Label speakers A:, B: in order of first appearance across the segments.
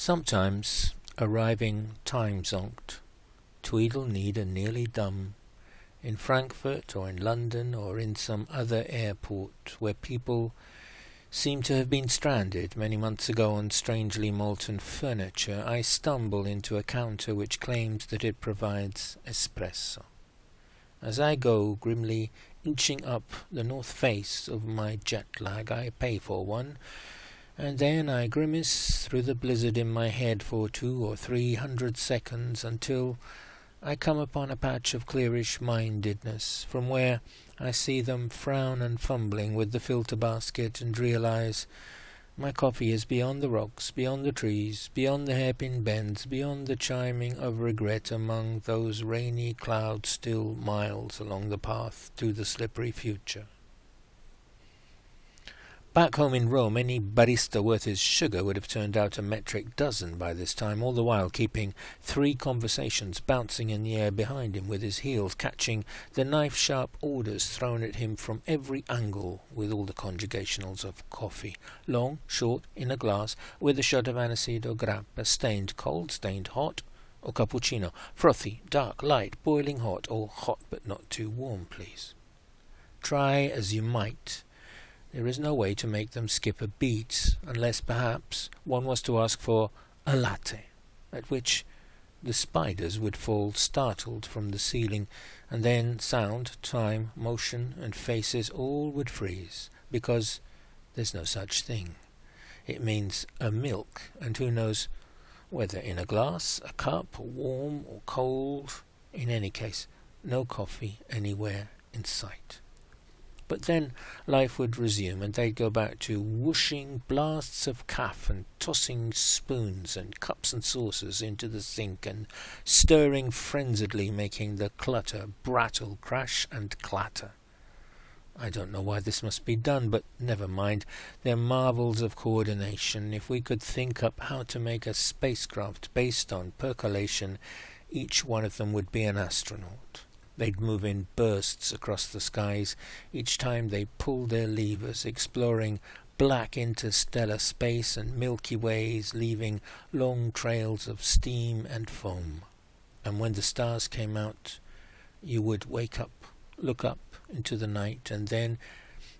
A: Sometimes, arriving time-zonked, Tweedle-Needle nearly dumb, in Frankfurt or in London or in some other airport where people seem to have been stranded many months ago on strangely molten furniture, I stumble into a counter which claims that it provides espresso. As I go grimly inching up the north face of my jet lag, I pay for one, and then I grimace through the blizzard in my head for 200 or 300 seconds until I come upon a patch of clearish mindedness, from where I see them frown and fumbling with the filter basket and realize my coffee is beyond the rocks, beyond the trees, beyond the hairpin bends, beyond the chiming of regret among those rainy clouds still miles along the path to the slippery future. Back home in Rome, any barista worth his sugar would have turned out a metric dozen by this time, all the while keeping 3 conversations bouncing in the air behind him with his heels, catching the knife-sharp orders thrown at him from every angle with all the conjugationals of coffee. Long, short, in a glass, with a shot of aniseed or grappa, stained cold, stained hot, or cappuccino, frothy, dark, light, boiling hot, or hot but not too warm, please. Try as you might, there is no way to make them skip a beat, unless perhaps one was to ask for a latte, at which the spiders would fall startled from the ceiling, and then sound, time, motion, and faces all would freeze, because there's no such thing. It means a milk, and who knows whether in a glass, a cup, warm or cold. In any case, no coffee anywhere in sight. But then life would resume, and they'd go back to whooshing blasts of caff and tossing spoons and cups and saucers into the sink and stirring frenziedly, making the clutter brattle, crash and clatter. I don't know why this must be done, but never mind. They're marvels of coordination. If we could think up how to make a spacecraft based on percolation, each one of them would be an astronaut. They'd move in bursts across the skies each time they pulled their levers, exploring black interstellar space and Milky Ways, leaving long trails of steam and foam. And when the stars came out, you would wake up, look up into the night, and then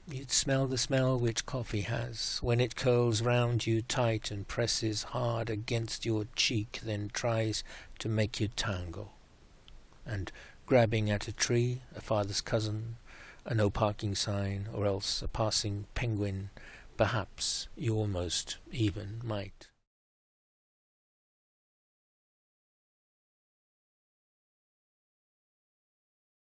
A: you'd smell the smell which coffee has, when it curls round you tight and presses hard against your cheek, then tries to make you tango. And grabbing at a tree, a father's cousin, a no parking sign, or else a passing penguin, perhaps you almost even might.